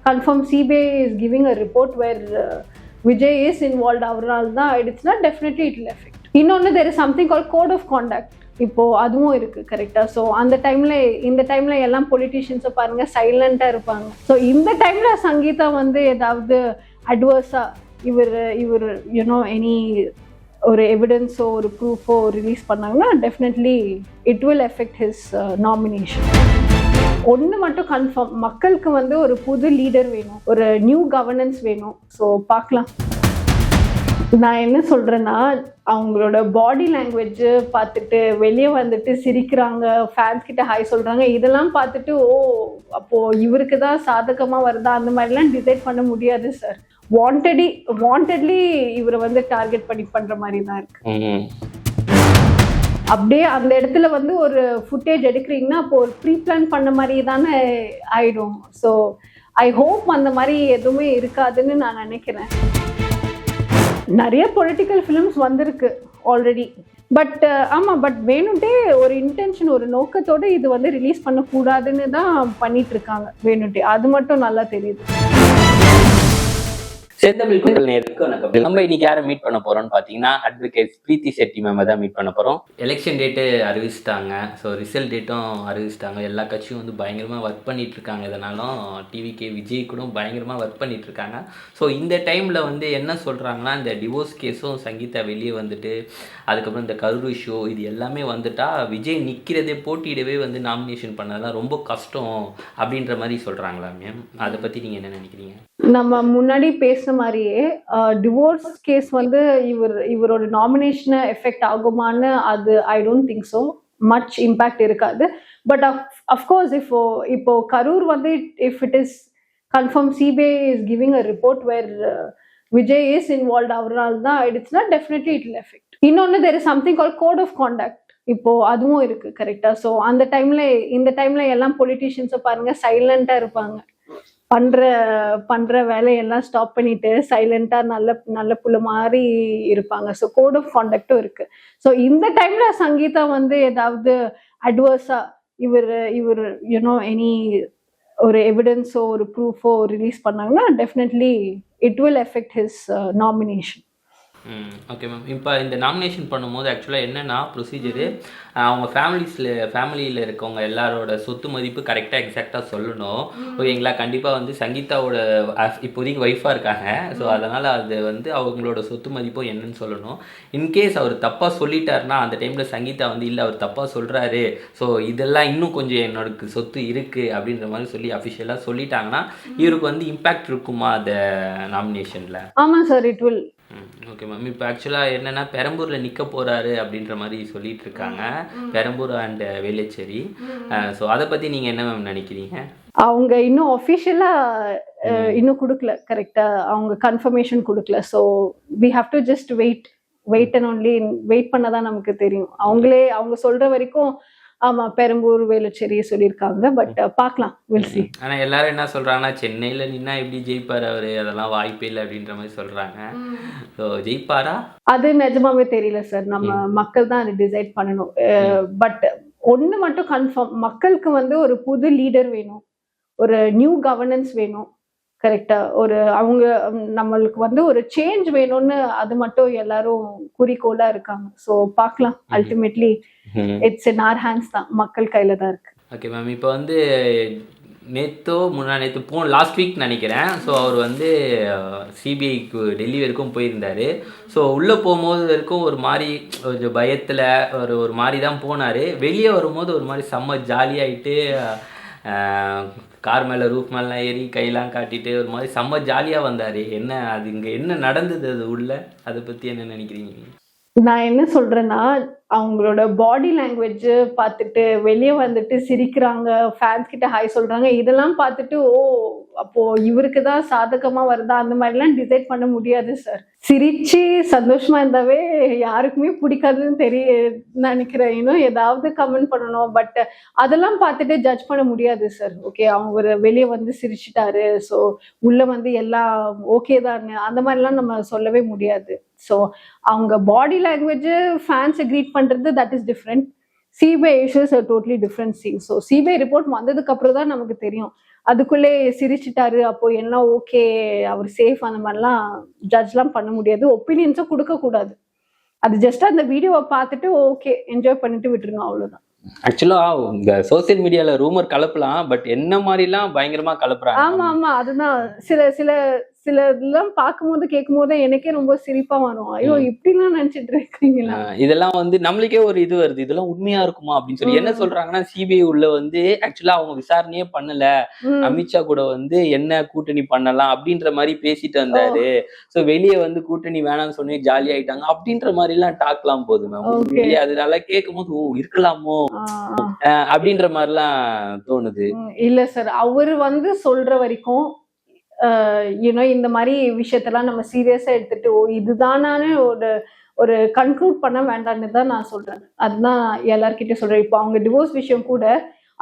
confirm CBI is giving a report where Vijay is involved அவரால் தான் ஆயிடுச்சுன்னா definitely it will affect. இன்னொன்று there is something called code of conduct. இப்போ அதுவும் இருக்கு கரெக்டா. ஸோ இந்த டைம்ல எல்லாம் பொலிட்டிஷியன்ஸை பாருங்க சைலண்டா இருப்பாங்க. ஸோ இந்த டைம்ல சங்கீதா வந்து ஏதாவது அட்வர்ஸா இவர் யூனோ எனி ஒரு எவிடன்ஸோ ஒரு ப்ரூஃபோ ரிலீஸ் பண்ணாங்கன்னா definitely it will effect his nomination. ஒன்று மட்டும் கன்ஃபார்ம், மக்களுக்கு வந்து ஒரு புது லீடர் வேணும், ஒரு நியூ கவர்னன்ஸ் வேணும். ஸோ பார்க்கலாம். நான் என்ன சொல்கிறேன்னா, அவங்களோட பாடி லாங்குவேஜ் பார்த்துட்டு வெளியே வந்துட்டு சிரிக்கிறாங்க, ஃபேன்ஸ் கிட்ட ஹாய் சொல்கிறாங்க, இதெல்லாம் பார்த்துட்டு அப்போது இவருக்கு தான் சாதகமாக வருதா அந்த மாதிரிலாம் டிசைட் பண்ண முடியாது சார். வாண்டட்லி இவரை வந்து டார்கெட் பண்ணி பண்ணுற மாதிரி தான் இருக்கு. அப்படியே அந்த இடத்துல வந்து ஒரு ஃபுட்டேஜ் எடுக்கிறீங்கன்னா அப்போ ஒரு ப்ரீ பிளான் பண்ண மாதிரி தானே ஆயிடும். ஸோ ஐ ஹோப் அந்த மாதிரி எதுவுமே இருக்காதுன்னு நான் நினைக்கிறேன். நிறைய பொலிட்டிக்கல் ஃபிலிம்ஸ் வந்திருக்கு ஆல்ரெடி. பட் ஆமாம், பட் வேணும்ட்டே ஒரு இன்டென்ஷன், ஒரு நோக்கத்தோடு இது வந்து ரிலீஸ் பண்ணக்கூடாதுன்னு தான் பண்ணிட்டு இருக்காங்க வேணும்ட்டே. அது மட்டும் நல்லா தெரியுது. செந்தமிழ் நேருக்கு வணக்கம். நம்ம இன்னைக்கு யாரை மீட் பண்ண போறோம்னு பார்த்தீங்கன்னா அட்வொகேட் பிரீத்தி செட்டி மேம் தான் மீட் பண்ண போறோம். எலெக்ஷன் டேட்டு அறிவிச்சிட்டாங்க, ஸோ ரிசல்ட் டேட்டும் அறிவிச்சிட்டாங்க. எல்லா கட்சியும் வந்து பயங்கரமாக ஒர்க் பண்ணிட்டு இருக்காங்க. இதனாலும் டிவிகே விஜய் கூட பயங்கரமாக ஒர்க் பண்ணிட்டு இருக்காங்க. ஸோ இந்த டைமில் வந்து என்ன சொல்கிறாங்கன்னா, இந்த டிவோர்ஸ் கேஸும் சங்கீதா வெளியே வந்துட்டு அதுக்கப்புறம் இந்த கரூர் இஷ்யூ இது எல்லாமே வந்துட்டா விஜய் நிற்கிறதே போட்டியிடவே வந்து நாமினேஷன் பண்ணதான் ரொம்ப கஷ்டம் அப்படின்ற மாதிரி சொல்கிறாங்களா மேம்? அதை பற்றி நீங்கள் என்ன நினைக்கிறீங்க? நம்ம முன்னாடி பேசின மாதிரியே டிவோர்ஸ் கேஸ் வந்து இவரோட நாமினேஷனை எஃபெக்ட் ஆகுமான்னு அது I don't think so much impact இருக்காது. பட் அஃப்கோர்ஸ் இப்போ கரூர் வந்து if it is confirm CBI is giving a report where Vijay is involve அவரால் தான் ஆயிடுச்சுன்னா டெஃபினெட்லி இட் வில் எஃபெக்ட். இன்னொன்று there is something called code of conduct. இப்போ அதுவும் இருக்கு கரெக்டா. ஸோ இந்த டைம்ல எல்லாம் பொலிட்டிஷியன்ஸை பாருங்க சைலண்டா இருப்பாங்க. பண்ற வேலையெல்லாம் ஸ்டாப் பண்ணிட்டு சைலண்டா நல்ல புள்ள மாதிரி இருப்பாங்க. ஸோ கோட் ஆஃப் கான்டக்டும் இருக்கு. ஸோ இந்த டைம்ல சங்கீதா வந்து ஏதாவது அட்வர்ஸா இவர் யூனோ எனி ஒரு எவிடன்ஸோ ஒரு ப்ரூஃபோ ரிலீஸ் பண்ணாங்கன்னா definitely it will effect his nomination. Okay ma'am. இப்போ இந்த நாமினேஷன் பண்ணும்போது ஆக்சுவலாக என்னென்னா ப்ரொசீஜரு, அவங்க ஃபேமிலியில் இருக்கவங்க எல்லாரோட சொத்து மதிப்பு கரெக்டாக எக்ஸாக்டாக சொல்லணும். ஓகேங்களா? கண்டிப்பாக வந்து சங்கீதாவோட இப்போதைக்கு ஒய்ஃபாக இருக்காங்க. ஸோ அதனால் அது வந்து அவங்களோட சொத்து மதிப்பும் என்னன்னு சொல்லணும். இன்கேஸ் அவர் தப்பாக சொல்லிட்டாருன்னா அந்த டைமில் சங்கீதா வந்து இல்லை அவர் தப்பாக சொல்கிறாரு, ஸோ இதெல்லாம் இன்னும் கொஞ்சம் என்னோட சொத்து இருக்குது அப்படின்ற மாதிரி சொல்லி அஃபிஷியலாக சொல்லிட்டாங்கன்னா இவருக்கு வந்து இம்பேக்ட் இருக்குமா அந்த நாமினேஷனில்? ஆமாம் sir, it will. Okay ma'am. இப்போ ஆக்சுவலாக என்னென்னா பெரம்பூரில் நிற்க போகிறாரு அப்படின்ற மாதிரி சொல்லிட்டு இருக்காங்க, பெரம்பூர் அண்ட் வேளச்சேரி. ஸோ அதை பற்றி நீங்கள் என்ன மேம் நினைக்கிறீங்க? அவங்க இன்னும் அஃபிஷியலாக இன்னும் கொடுக்கல கரெக்டாக, அவங்க கன்ஃபர்மேஷன் கொடுக்கல. So we have to just wait and only wait பண்ண தான் நமக்கு தெரியும். அவங்க சொல்கிற வரைக்கும் ஆமாம் பெரம்பூர் வேளச்சேரி சொல்லியிருக்காங்க. பட் பார்க்கலாம், வில் சி. ஆனால் எல்லாரும் என்ன சொல்கிறாங்கன்னா சென்னையில் நின்னா எப்படி ஜெயிப்பார் அவர், அதெல்லாம் வாய்ப்பே இல்லை அப்படின்ற மாதிரி சொல்கிறாங்க. ஸோ ஜெயிப்பாரா அது நிஜமாவே தெரியல சார். நம்ம மக்கள் தான் அதை டிசைட் பண்ணணும். பட் ஒன்று மட்டும் கன்ஃபார்ம், மக்களுக்கு வந்து ஒரு புது லீடர் வேணும், ஒரு நியூ கவர்னன்ஸ் வேணும் கரெக்டா. நம்மளுக்கு வந்து ஒரு சேஞ்ச் வேணும்னு அது மட்டும் எல்லாரும் குறிக்கோளா இருக்காங்க. ஸோ பார்க்கலாம். Ultimately it's in our hands தான், மக்கள் கையில தான் இருக்கு. Okay ma'am. இப்போ வந்து நேற்று லாஸ்ட் வீக் நினைக்கிறேன். ஸோ அவர் வந்து சிபிஐக்கு டெல்லி வரைக்கும் போயிருந்தார். ஸோ உள்ளே போகும்போது வரைக்கும் ஒரு மாதிரி ஒரு பயத்தில் ஒரு மாதிரி தான் போனார். வெளியே வரும்போது ஒரு மாதிரி செம்ம ஜாலியாகிட்டு கார் மேலே ரூஃப் மேலாம் ஏறி கையெல்லாம் காட்டிட்டு ஒரு மாதிரி செம்ம ஜாலியாக வந்தார். அது இங்கே என்ன நடந்தது அது உள்ள, அதை பற்றி என்ன நினைக்கிறீங்க? நான் என்ன சொல்றேன்னா, அவங்களோட பாடி லாங்குவேஜ் பார்த்துட்டு வெளியே வந்துட்டு சிரிக்கிறாங்க, ஃபேன்ஸ் கிட்ட ஹாய் சொல்றாங்க, இதெல்லாம் பார்த்துட்டு அப்போ இவருக்கு தான் சாதகமா வருதா அந்த மாதிரிலாம் டிசைட் பண்ண முடியாது சார். சிரிச்சு சந்தோஷமா இருந்தாவே யாருக்குமே பிடிக்காதுன்னு நினைக்கிறேன். இன்னும் ஏதாவது கமெண்ட் பண்ணணும், பட் அதெல்லாம் பார்த்துட்டு ஜட்ஜ் பண்ண முடியாது சார். ஓகே, அவங்க வெளியே வந்து சிரிச்சிட்டாரு, ஸோ உள்ள வந்து எல்லாம் ஓகே தான் அந்த மாதிரிலாம் நம்ம சொல்லவே முடியாது. ஸோ அவங்க பாடி லாங்குவேஜ் ஃபேன்ஸை க்ரீட் பண்றது that is different. CBI issues totally different thing. So CBI report வந்ததுக்கு அப்புறம் தான் நமக்கு தெரியும். அதுக்குள்ளே சிரிச்சிட்டாரு, அப்போ என்ன ஓகே அவர் சேஃப், அந்த மாதிரிலாம் ஜட்ஜ்லாம் பண்ண முடியாது, ஒப்பீனியன்ஸும் கொடுக்கக்கூடாது. அது ஜஸ்ட் அந்த வீடியோவை பார்த்துட்டு ஓகே என்ஜாய் பண்ணிட்டு விட்டுருங்க, அவ்வளோதான். ஆக்சுவலா இந்த சோசியல் மீடியால ரூமர் கலப்பலாம், பட் என்ன மாதிரிலாம் பயங்கரமா கலப்புறாங்க. ஆமா ஆமா, அதுதான் சில சில சில இதெல்லாம் பார்க்கும்போது கேட்கும்போது எனக்கே ரொம்ப சிரிப்பா வரும். ஐயோ இப்படிலாம் நினைச்சிட்டு இருக்கீங்களா? இதெல்லாம் வந்து நம்மளுக்கே ஒரு இது வருது, இதெல்லாம் உண்மையா இருக்குமா அப்படின்னு சொல்லி. என்ன சொல்றாங்கன்னா சிபிஐ உள்ள வந்து ஆக்சுவலா அவங்க விசாரணையே பண்ணல, அமித்ஷா கூட வந்து என்ன கூட்டணி பண்ணலாம் அப்படின்ற மாதிரி பேசிட்டு வந்தாரு. சோ வெளியே வந்து கூட்டணி வேணாம்னு சொன்னே ஜாலி ஆயிட்டாங்க அப்படின்ற மாதிரி எல்லாம் டாக்லாம் போகுது மேம். அதனால கேட்கும் போது ஓ இருக்கலாமோ அப்படின்ற மாதிரிலாம் தோணுது. இல்ல சார், அவரு வந்து சொல்ற வரைக்கும் இந்த மாதிரி விஷயத்தெல்லாம் நம்ம சீரியஸா எடுத்துட்டு இதுதானே ஒரு கன்க்ளூட் பண்ண வேண்டாம்னு தான் நான் சொல்றேன். அதுதான் எல்லார்கிட்டயும் சொல்றேன். இப்போ அவங்க டிவோர்ஸ் விஷயம் கூட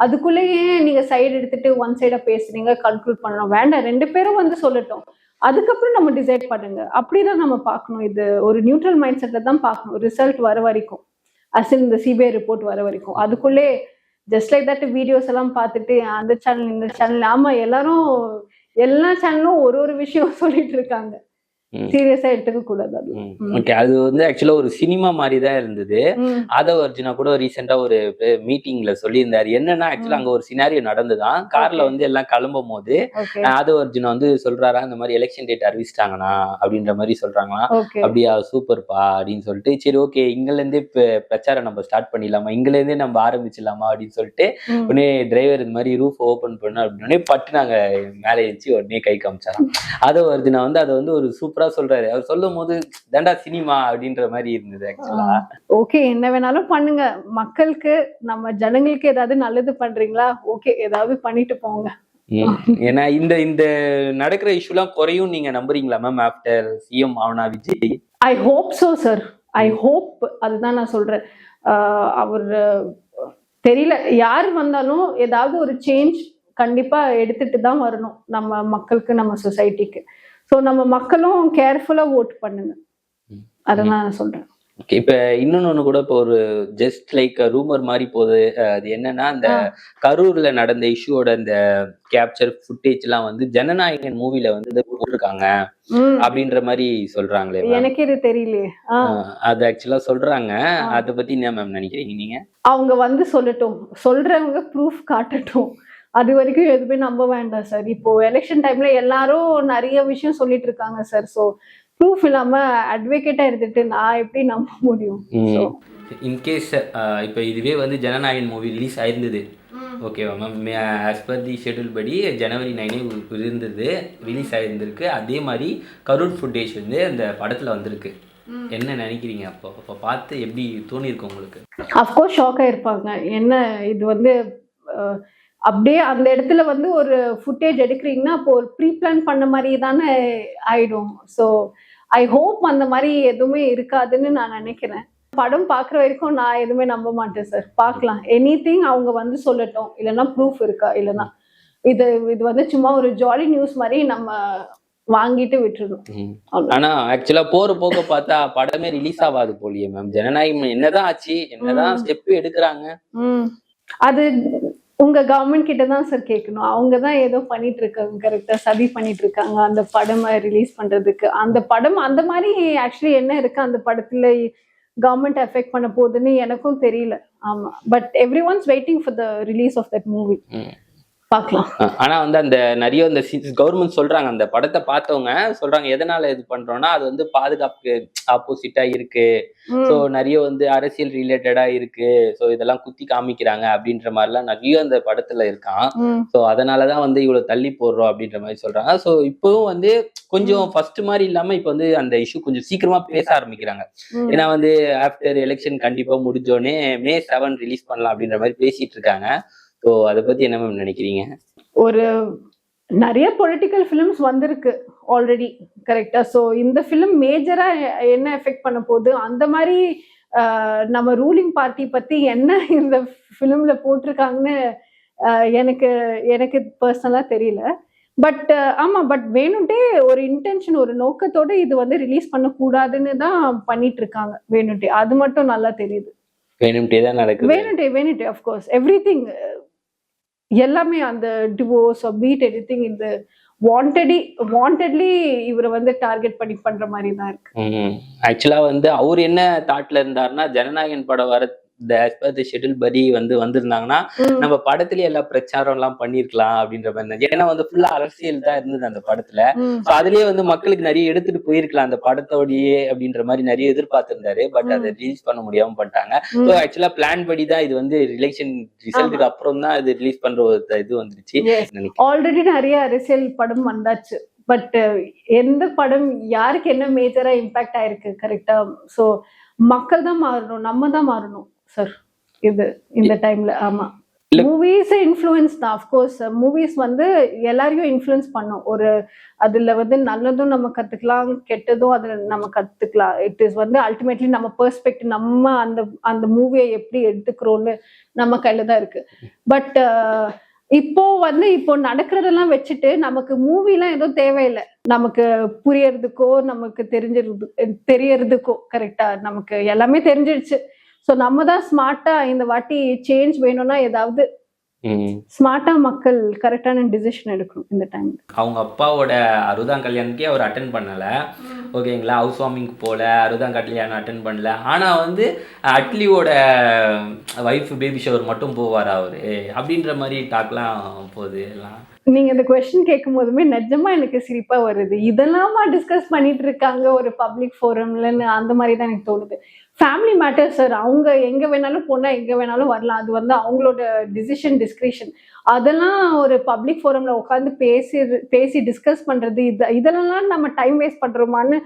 அதுக்குள்ளேயே நீங்க சைடு எடுத்துட்டு ஒன் சைடா பேசுறீங்க, கன்க்ளூட் பண்ணணும் வேண்டாம், 2 பேரும் வந்து சொல்லட்டும், அதுக்கப்புறம் நம்ம டிசைட் பண்ணுங்க, அப்படிதான் நம்ம பார்க்கணும். இது ஒரு நியூட்ரல் மைண்ட் செட்ல தான் பார்க்கணும், ரிசல்ட் வர வரைக்கும், அசில் இந்த சிபிஐ ரிப்போர்ட் வர வரைக்கும். அதுக்குள்ளே ஜஸ்ட் லைக் தட் வீடியோஸ் எல்லாம் பார்த்துட்டு அந்த சேனல் இந்த சேனல், ஆமா எல்லாரும் எல்லா சேனலும் ஒரு விஷயம் சொல்லிட்டு இருக்காங்க, சீரியஸா எடுத்துக்க கூடாது. ஓகே, அது வந்து ஆக்சுவலா ஒரு சினிமா மாதிரி தான் இருந்தது. ஆதவ் அர்ஜுனா கூட ரீசெண்டா ஒரு மீட்டிங்ல சொல்லியிருந்தாரு. என்னன்னா ஆக்சுவலா அங்க ஒரு சினாரியோ நடந்துதான், கார்ல வந்து எல்லாம் கிளம்பும் போது ஆதவ் அர்ஜுனா வந்து சொல்றாரா, இந்த மாதிரி எலெக்ஷன் டேட் அறிவிச்சிட்டாங்கண்ணா அப்படின்ற மாதிரி சொல்றாங்களா. அப்படியா சூப்பர்ப்பா அப்படின்னு சொல்லிட்டு, சரி ஓகே இங்கல இருந்தே பிரச்சாரம் நம்ம ஸ்டார்ட் பண்ணிடலாமா, இங்கல இருந்தே நம்ம ஆரம்பிச்சிடலாமா அப்படின்னு சொல்லிட்டு உடனே டிரைவர் இந்த மாதிரி ரூஃப் ஓபன் பண்ண அப்படின்னு பட்டு நாங்க மேலே வச்சு உடனே கை காமிச்சாராம். ஆதவ் அர்ஜுனா வந்து அதை வந்து ஒரு சூப்பரா சொல்றாரு. அவர் சொல்லும் போது தண்டா சினிமா அப்படின்ற மாதிரி இருந்தது. ஆக்சுவலா ஓகே என்ன வேணாலும் பண்ணுங்க, மக்களுக்கு நம்ம ஜனங்களுக்கு ஏதாவது நல்லது பண்றீங்களா, ஓகே ஏதாவது பண்ணிட்டு போங்க. ஏன்னா இந்த இந்த நடக்கிற இஷ்யூலாம் குறையும் நீங்க நம்புறீங்களா மேம் ஆஃப்டர் சிஎம் ஆவனா Vijay? I hope so sir, I hope. அதுதான் நான் சொல்றேன். அவர் தெரியல யார் வந்தாலும் ஏதாவது ஒரு சேஞ்ச் கண்டிப்பா எடுத்துட்டு தான் வரணும் நம்ம மக்களுக்கு, நம்ம சொசைட்டிக்கு. ஸோ நம்ம மக்களும் கேர்ஃபுல்லா ஓட் பண்ணுங்க, அதை நான் சொல்றேன். இப்ப இன்னொன்னு கூட இப்போ ஒரு ஜஸ்ட் லைக் ரூமர் மாதிரி போகுது. அது என்னன்னா அந்த கரூர்ல நடந்த இஷ்யூவோட இந்த கேப்சர் ஃபுட்டேஜ் எல்லாம் வந்து ஜனநாயகன் மூவில வந்து போட்டிருக்காங்க அப்படின்ற மாதிரி சொல்றாங்களே. எனக்கு இது தெரியலையே. அது ஆக்சுவலா சொல்றாங்க. அதை பத்தி என்ன மேம் நினைக்கிறீங்க நீங்க? அவங்க வந்து சொல்லட்டும், சொல்றவங்க ப்ரூஃப் காட்டட்டும், அது வரைக்கும் எதுவுமே நம்ப வேண்டாம் சார். இப்போ எலெக்ஷன் டைம்ல எல்லாரும் நிறைய விஷயம் சொல்லிட்டு இருக்காங்க சார். ஸோ ப்ரூஃப் இல்லாம அட்வொகேட்டா எடுத்துட்டு நான் எப்படி நம்ப முடியும்? இன்கேஸ் இப்போ இதுவே வந்து ஜனநாயகன் மூவி ரிலீஸ் ஆயிருந்தது, ஓகேவா ma'am, as per the schedule படி ஜனவரி 9 இருந்தது, ரிலீஸ் ஆயிருந்திருக்கு. அதே மாதிரி கரூர் ஃபுட்டேஜ் வந்து அந்த படத்துல வந்திருக்கு. என்ன நினைக்கிறீங்க? அப்போ பார்த்து எப்படி தோணிருக்கு உங்களுக்கு? அஃப்கோர்ஸ் ஷாக் ஆயிருப்பாங்க. என்ன இது வந்து அப்படியே அந்த இடத்துல வந்து ஒரு ஃபுட்டேஜ் எடுக்கிறீங்கன்னா அப்போ ஒரு ப்ரீ பிளான் பண்ண மாதிரி தானே ஆயிடும். ஸோ ஐ ஹோப் அந்த மாதிரி எதுவுமே இருக்காதுன்னு நான் நினைக்கிறேன். படம் பார்க்குற வரைக்கும் நான் எதுவுமே நம்ப மாட்டேன் சார். பார்க்கலாம், எனிதிங் அவங்க வந்து சொல்லட்டும், இல்லைன்னா ப்ரூஃப் இருக்கா, இல்லைன்னா இது வந்து சும்மா ஒரு ஜாலி நியூஸ் மாதிரி நம்ம வாங்கிட்டு விட்டுருணும். ஆனா ஆக்சுவலா போற போக பார்த்தா படமே ரிலீஸ் ஆகாது போலியே மேம். ஜனநாயகம் என்னதான் ஆச்சு, என்னதான் ஸ்டெப் எடுக்கிறாங்க, அது உங்க கவர்மெண்ட் கிட்ட தான் சார் கேட்கணும். அவங்க தான் ஏதோ பண்ணிட்டு இருக்காங்க, கரெக்டா சதி பண்ணிட்டு இருக்காங்க அந்த படம் ரிலீஸ் பண்றதுக்கு. அந்த படம் அந்த மாதிரி ஆக்சுவலி என்ன இருக்கு அந்த படத்துல கவர்மெண்ட் எஃபெக்ட் பண்ண போகுதுன்னு எனக்கும் தெரியல. ஆமா, but everyone's waiting for the release of that movie. பார்க்கலாம். ஆனா வந்து அந்த நிறைய இந்த கவர்மெண்ட் சொல்றாங்க, அந்த படத்தை பார்த்தவங்க சொல்றாங்க எதனால இது பண்றோம்னா அது வந்து பாதுகாப்புக்கு ஆப்போசிட்டா இருக்கு, ஸோ நிறைய வந்து அரசியல் ரிலேட்டடா இருக்கு, ஸோ இதெல்லாம் குத்தி காமிக்கிறாங்க அப்படின்ற மாதிரிலாம் நிறைய அந்த படத்துல இருக்கான். ஸோ அதனாலதான் வந்து இவ்வளவு தள்ளி போடுறோம் அப்படின்ற மாதிரி சொல்றாங்க. ஸோ இப்பவும் வந்து கொஞ்சம் ஃபர்ஸ்ட் மாதிரி இல்லாம இப்ப வந்து அந்த இஷ்யூ கொஞ்சம் சீக்கிரமா பேச ஆரம்பிக்கிறாங்க. ஏன்னா வந்து ஆஃப்டர் எலெக்ஷன் கண்டிப்பா முடிஞ்சோடனே May 7 ரிலீஸ் பண்ணலாம் அப்படின்ற மாதிரி பேசிட்டு இருக்காங்க. ஸோ அதை பத்தி என்ன மேம் நினைக்கிறீங்க? ஒரு நிறைய பொலிட்டிக்கல் ஃபிலிம்ஸ் வந்திருக்கு ஆல்ரெடி, கரெக்டா? ஸோ இந்த ஃபிலிம் மேஜரா என்ன எஃபெக்ட் பண்ண போகுது, அந்த மாதிரி நம்ம ரூலிங் பார்ட்டி பத்தி என்ன இந்த ஃபிலிம்ல போட்டிருக்காங்கன்னு எனக்கு பர்சனலா தெரியல. பட் ஆமா, பட் வேணும்ட்டே ஒரு இன்டென்ஷன், ஒரு நோக்கத்தோட இது வந்து ரிலீஸ் பண்ணக்கூடாதுன்னு தான் பண்ணிட்டு இருக்காங்க வேணும்ட்டே. அது மட்டும் நல்லா தெரியுது. வேணும்ட்டே தான் நடக்குது. வேணுட்டே அஃப்கோர்ஸ் எவ்ரிதிங் எல்லாமே அந்த டிவோர்ஸ் பீட் எனிதிங் இந்த வாண்டட்லி இவரை வந்து டார்கெட் பண்ணி பண்ற மாதிரி தான் இருக்கு. ஆக்சுவலா வந்து அவர் என்ன தாட்ல இருந்தாருன்னா, ஜனநாயகன் படம் வர ஷெட்யூல் படி வந்திருந்தாங்கன்னா நம்ம படத்துலயே எல்லா பிரச்சாரம் எல்லாம் பண்ணிருக்கலாம் அப்படின்ற மாதிரி. ஏன்னா வந்து ஃபுல்லா அரசியல் தான் இருந்தது அந்த படத்துல. அதுலயே வந்து மக்களுக்கு நிறைய எடுத்துட்டு போயிருக்கலாம் அந்த படத்தோடயே அப்படின்ற மாதிரி நிறைய எதிர்பார்த்திருந்தாரு. பட் அதை ரிலீஸ் பண்ண முடியாம பண்ணிட்டாங்க. ஸோ ஆக்சுவலா பிளான் படி தான் இது வந்து எலெக்ஷன் ரிசல்ட்டுக்கு அப்புறம் தான் இது ரிலீஸ் பண்ற ஒரு இது வந்துருச்சு. ஆல்ரெடி நிறைய அரசியல் படம் வந்தாச்சு. பட் எந்த படம் யாருக்கு என்ன மேஜரா இம்பாக்ட் ஆயிருக்கு கரெக்டா? ஸோ மக்கள் தான் மாறணும், நம்ம தான் மாறணும் சார் இது இந்த டைம்ல. ஆமா, மூவிஸ் இன்ஃப்ளூயன்ஸ் தான் அஃப்கோர்ஸ். மூவிஸ் வந்து எல்லாரையும் இன்ஃப்ளூயன்ஸ் பண்ணும். ஒரு அதுல வந்து நல்லதும் நம்ம கத்துக்கலாம், கெட்டதும் அதுல நம்ம கத்துக்கலாம். இட் இஸ் வந்து அல்டிமேட்லி நம்ம பெர்ஸ்பெக்டிவ், நம்ம அந்த அந்த மூவியை எப்படி எடுத்துக்கிறோம்னு நம்ம கையில தான் இருக்கு. பட் இப்போ நடக்கிறதெல்லாம் வச்சுட்டு நமக்கு மூவிலாம் எதுவும் தேவையில்லை. நமக்கு புரியறதுக்கோ நமக்கு தெரியறதுக்கோ கரெக்டா நமக்கு எல்லாமே தெரிஞ்சிடுச்சு. ஸோ நம்ம தான் ஸ்மார்ட்டா இந்த வாட்டி சேஞ்ச் வேணும்னா ஏதாவது ஸ்மார்ட்டா மக்கள் கரெக்டான டிசிஷன் எடுக்கணும் இந்த டைம். அவங்க அப்பாவோட 60ஆம் கல்யாணத்துக்கே அவர் அட்டன் பண்ணல, ஓகேங்களா? ஹவுஸ் வார்மிங்க்கு போல, 60ஆம் கல்யாணம் அட்டன் பண்ணல. ஆனா வந்து அட்லியோட வைஃப் பேபி ஷவர் மட்டும் போவார் அவரு அப்படின்ற மாதிரி டாக்லாம் போகுது எல்லாம். நீங்க இந்த கொஸ்டின் கேட்கும் போதுமே நிஜமா எனக்கு சிரிப்பா வருது. இதெல்லாமா டிஸ்கஸ் பண்ணிட்டு இருக்காங்க ஒரு பப்ளிக் ஃபோரம்லன்னு அந்த மாதிரி தான் எனக்கு தோணுது. Family matter sir. அவங்க எங்க வேணாலும் போனா எங்க வேணாலும் வரலாம். அது வந்து அவங்களோட டிசிஷன் டிஸ்கிரிஷன். அதெல்லாம் ஒரு பப்ளிக் ஃபோரம்ல உட்காந்து பேசி டிஸ்கஸ் பண்றது இதெல்லாம் நம்ம டைம் வேஸ்ட் பண்றோமான்னு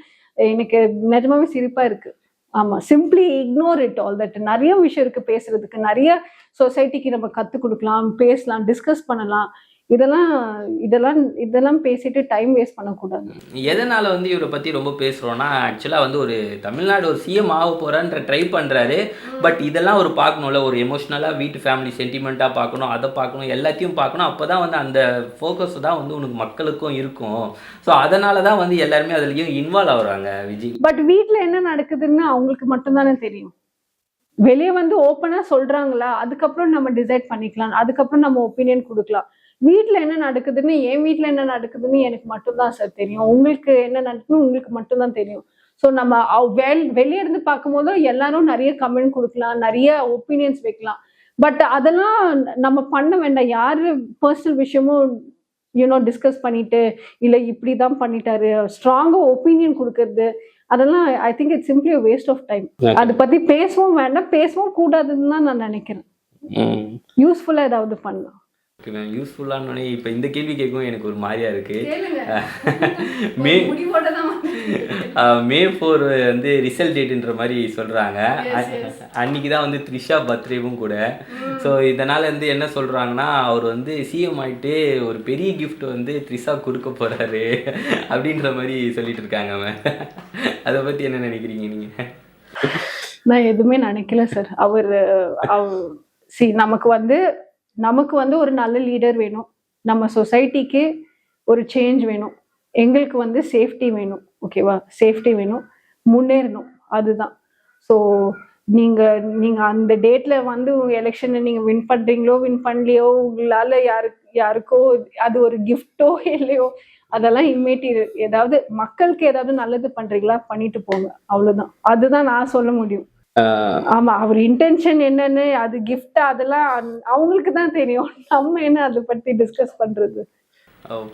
எனக்கு நிஜமாவே சிரிப்பா இருக்கு. ஆமா, simply ignore it all that. நிறைய விஷயம் இருக்கு பேசுறதுக்கு, நிறைய சொசைட்டிக்கு நம்ம கத்துக் கொடுக்கலாம், பேசலாம், டிஸ்கஸ் பண்ணலாம். இதெல்லாம் பேசிட்டு டைம் வேஸ்ட் பண்ணக்கூடாது. எதனால வந்து இவரை பத்தி ரொம்ப பேசுறோம்னா, ஆக்சுவலா வந்து ஒரு தமிழ்நாடு ஒரு சிஎம் ஆக போறான்ற ட்ரை பண்றாரு. பட் இதெல்லாம் ஒரு பார்க்கணும்ல, ஒரு எமோஷனலா வீட்டு ஃபேமிலி சென்டிமெண்டா பார்க்கணும், அதை பார்க்கணும், எல்லாத்தையும் பார்க்கணும். அப்பதான் வந்து அந்த ஃபோக்கஸ் தான் வந்து உனக்கு மக்களுக்கும் இருக்கும். ஸோ அதனால தான் வந்து எல்லாருமே அதுலயும் இன்வால்வ் ஆகுறாங்க விஜய். பட் வீட்டில் என்ன நடக்குதுன்னு அவங்களுக்கு மட்டும்தானே தெரியும். வெளியே வந்து ஓப்பனா சொல்றாங்களா, அதுக்கப்புறம் நம்ம டிசைட் பண்ணிக்கலாம், அதுக்கப்புறம் நம்ம ஒப்பீனியன் கொடுக்கலாம். வீட்டுல என்ன நடக்குதுன்னு, என் வீட்டுல என்ன நடக்குதுன்னு எனக்கு மட்டும்தான் சார் தெரியும். உங்களுக்கு என்ன நடக்குதுன்னு உங்களுக்கு மட்டும்தான் தெரியும். ஸோ நம்ம வெளியே இருந்து பார்க்கும் போதும் எல்லாரும் நிறைய கமெண்ட் கொடுக்கலாம், நிறைய ஒப்பீனியன்ஸ் வைக்கலாம். பட் அதெல்லாம் நம்ம பண்ண வேண்டாம். யாரு பர்சனல் விஷயமும் டிஸ்கஸ் பண்ணிட்டு இல்ல இப்படிதான் பண்ணிட்டாரு ஸ்ட்ராங்கா ஒப்பீனியன் கொடுக்கறது, அதெல்லாம் I think it's simply waste of time. அதை பத்தி பேசவும் வேண்டாம், பேசவும் கூடாதுன்னு தான் நான் நினைக்கிறேன். யூஸ்ஃபுல்லா ஏதாவது பண்ணலாம். ஓகே மேம், யூஸ்ஃபுல்லானே இப்போ இந்த கேள்வி கேட்கும் எனக்கு ஒரு மாதிரியா இருக்கு. மே 4 வந்து ரிசல்ட் டேட்டுன்ற மாதிரி சொல்றாங்க. அன்னைக்கு தான் வந்து த்ரிஷா பர்த்டேவும் கூட. ஸோ இதனால வந்து என்ன சொல்றாங்கன்னா, அவர் வந்து சிஎம் ஆயிட்டு ஒரு பெரிய கிஃப்ட் வந்து த்ரிஷா கொடுக்க போறாரு அப்படின்ற மாதிரி சொல்லிட்டு இருக்காங்க மேம். அதை பத்தி என்ன நினைக்கிறீங்க நீங்க? நான் எதுவுமே நினைக்கல சார். அவர் நமக்கு வந்து ஒரு நல்ல லீடர் வேணும், நம்ம சொசைட்டிக்கு ஒரு சேஞ்ச் வேணும், எங்களுக்கு வந்து சேஃப்டி வேணும். ஓகேவா? சேஃப்டி வேணும், முன்னேறணும், அதுதான். ஸோ நீங்க அந்த டேட்ல வந்து எலெக்ஷனை நீங்க வின் பண்றீங்களோ வின் பண்ணலையோ, உங்களால யாருக்கோ அது ஒரு கிஃப்டோ இல்லையோ, அதெல்லாம் இம்மீடியட். ஏதாவது மக்களுக்கு ஏதாவது நல்லது பண்றீங்களா, பண்ணிட்டு போங்க, அவ்வளவுதான். அதுதான் நான் சொல்ல முடியும். ஆமா, அவர் இன்டென்ஷன் என்னன்னு, அது கிஃப்ட், அதெல்லாம் அவங்களுக்கு தான் தெரியும். நம்ம என்ன அதை பத்தி டிஸ்கஸ் பண்றது?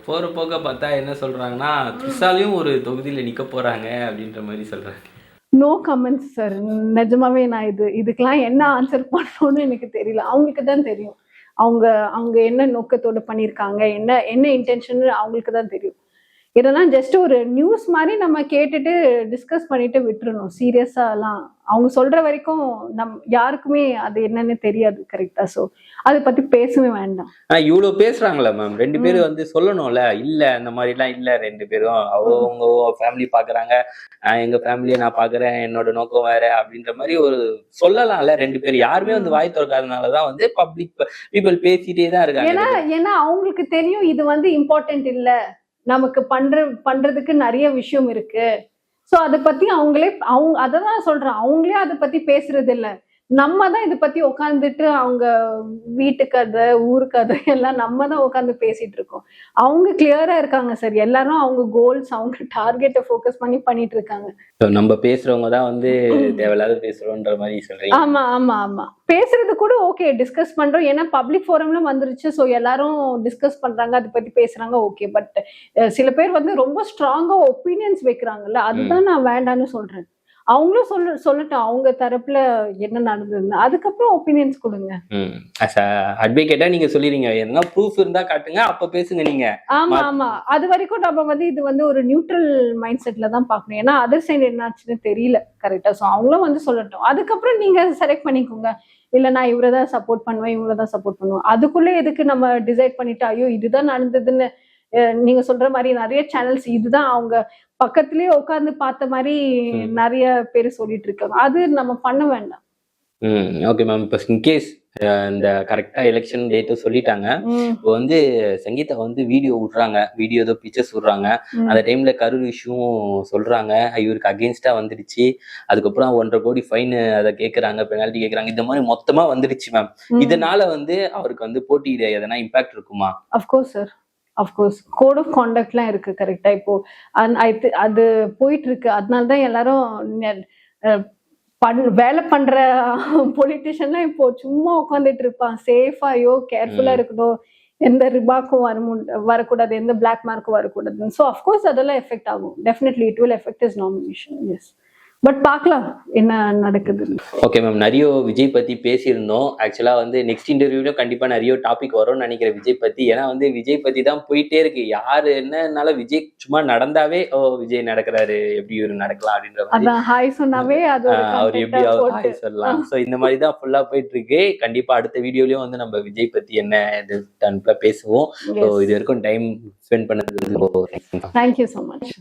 போற போக பார்த்தா என்ன சொல்றாங்கன்னா, த்ரிஷாலையும் ஒரு தொகுதியில நிக்க போறாங்க அப்படின்ற மாதிரி சொல்றாங்க. No comments sir. நிஜமாவே நான் இதுக்கெல்லாம் என்ன ஆன்சர் பண்ணணும்னு எனக்கு தெரியல. அவங்களுக்கு தான் தெரியும். அவங்க என்ன நோக்கத்தோட பண்ணியிருக்காங்க, என்ன இன்டென்ஷன் அவங்களுக்கு தான் தெரியும். இதெல்லாம் ஜஸ்ட் ஒரு நியூஸ் மாதிரி நம்ம கேட்டுட்டு டிஸ்கஸ் பண்ணிட்டு விட்டுறணும். சீரியஸா எல்லாம் அவங்க சொல்ற வரைக்கும் யாருக்குமே அது என்னன்னு தெரியாது. கரெக்டா? ஸோ அதை பத்தி பேசவே வேண்டாம். இவ்வளவு பேசுறாங்களா மேம்? 2 பேரும் வந்து சொல்லணும்ல, இல்ல இந்த மாதிரி எல்லாம் இல்ல, 2 பேரும் அவங்க ஃபேமிலி பாக்குறாங்க, எங்க ஃபேமிலியை நான் பாக்குறேன், என்னோட நோக்கம் வேற அப்படின்ற மாதிரி ஒரு சொல்லலாம்ல. 2 பேரும் யாருமே வந்து வாய் திறக்காதனாலதான் வந்து பப்ளிக் பீப்புள் பேசிட்டே தான் இருக்காங்க. ஏன்னா அவங்களுக்கு தெரியும் இது வந்து இம்பார்ட்டன்ட் இல்ல, நமக்கு பண்றதுக்கு நிறைய விஷயம் இருக்கு. ஸோ அதை பத்தி அவங்க அதான் சொல்றேன், அவங்களே அதை பத்தி பேசுறது இல்லை. நம்ம தான் இதை பத்தி உட்காந்துட்டு அவங்க வீட்டு கதை ஊரு கதை எல்லாம் நம்ம தான் உட்காந்து பேசிட்டு இருக்கோம். அவங்க கிளியரா இருக்காங்க சார். எல்லாரும் அவங்க கோல்ஸ் அவங்க டார்கெட்டை ஃபோக்கஸ் பண்ணிட்டு இருக்காங்க. So, நம்ம பேசுறவங்க தான் வந்து தேவையில்லாத பேசுறோன்ற மாதிரி சொல்றீங்க. ஆமா ஆமா ஆமா பேசுறது கூட ஓகே டிஸ்கஸ் பண்றோம். ஏன்னா பப்ளிக் ஃபோரம்ல வந்துருச்சு. ஸோ எல்லாரும் டிஸ்கஸ் பண்றாங்க, அதை பத்தி பேசுறாங்க, ஓகே. பட் சில பேர் வந்து ரொம்ப ஸ்ட்ராங்கா ஒப்பீனியன்ஸ் வைக்கிறாங்கல்ல, அதுதான் நான் வேண்டான்னு சொல்றேன். அவங்களும் சொல்லட்டும் அவங்க தரப்புல என்ன நடந்ததுன்னு, அதுக்கப்புறம் ஒப்பீனியன்ஸ் கொடுங்க. அட்வொகேட்டா நீங்க சொல்லிடுங்க, எதனா ப்ரூஃப் இருந்தா காட்டுங்க, அப்ப பேசுங்க நீங்க. ஆமா ஆமா அது வரைக்கும் நம்ம வந்து இது வந்து ஒரு நியூட்ரல் மைண்ட் செட்ல தான் பார்க்கணும். ஏன்னா அதர் சைடு என்னாச்சுன்னு தெரியல கரெக்டா. ஸோ அவங்களும் வந்து சொல்லட்டும், அதுக்கப்புறம் நீங்க செலக்ட் பண்ணிக்கோங்க. இல்ல நான் இவரதான் சப்போர்ட் பண்ணுவேன், இவங்களதான் சப்போர்ட் பண்ணுவேன். அதுக்குள்ளே எதுக்கு நம்ம டிசைட் பண்ணிட்டு ஐயோ இதுதான் நடந்ததுன்னு நீங்க சொல்ற மாதிரி நிறைய சேனல்ஸ் இதுதான் அவங்க பக்கத்திலேயே உட்கார்ந்து பார்த்த மாதிரி நிறைய பேர் சொல்லிட்டு இருக்காங்க. அது நம்ம பண்ண வேண்டாம். Okay ma'am. இப்போ இன்கேஸ் இந்த கரெக்டா எலெக்ஷன் டேட்டும் சொல்லிட்டாங்க. இப்போ வந்து சங்கீதா வந்து வீடியோ விடுறாங்க, வீடியோ ஏதோ பிக்சர்ஸ் விடுறாங்க. அந்த டைம்ல கரூர் இஷ்யூவும் சொல்றாங்க, இவருக்கு அகேன்ஸ்டா வந்துடுச்சு. அதுக்கப்புறம் 1.5 கோடி ஃபைன் அதை கேட்கறாங்க, பெனால்ட்டி கேட்கறாங்க. இந்த மாதிரி மொத்தமா வந்துடுச்சு மேம். இதனால வந்து அவருக்கு வந்து போட்டியிட எதனா இம்பாக்ட் இருக்குமா? Of course sir, of course code of கான்டக்ட்லாம் இருக்கு கரெக்டா. இப்போ அது போயிட்டு இருக்கு. அதனாலதான் எல்லாரும் வேலை பண்ற பொலிட்டிஷியன்லாம் இப்போ சும்மா உட்காந்துட்டு இருப்பான். சேஃபா ஐயோ கேர்ஃபுல்லா இருக்கணும், எந்த ரிபாக்கும் வரக்கூடாது, எந்த பிளாக் மார்க்கும் வரக்கூடாது. ஸோ அஃப்கோர்ஸ் அதெல்லாம் எஃபெக்ட் ஆகும். Definitely it will effect his nomination. Yes, but பார்க்கலாம் என்ன நடக்குது. ஓகே மேம், நிறைய விஜய் பத்தி பேசியிருந்தோம். ஆக்சுவலா வந்து நெக்ஸ்ட் இன்டர்வியூலும் கண்டிப்பா நிறைய டாபிக் வரும்னு நினைக்கிறேன் விஜய் பத்தி. ஏன்னா வந்து விஜய் பத்தி தான் போயிட்டே இருக்கு. யாரு என்னன்னால விஜய் சும்மா நடந்தாவே ஓ விஜய் நடக்கிறாரு, எப்படி இவரு நடக்கலாம் அப்படின்ற ஹாய் சொன்னாவே அது அவர் எப்படி ஹாய் சொல்லலாம். ஸோ இந்த மாதிரி தான் ஃபுல்லா போயிட்டு இருக்கு. கண்டிப்பா அடுத்த வீடியோலயும் வந்து நம்ம விஜய் பத்தி என்ன பேசுவோம். ஸோ இது வரைக்கும் டைம் ஸ்பெண்ட் பண்ணது தேங்க்யூ ஸோ மச்.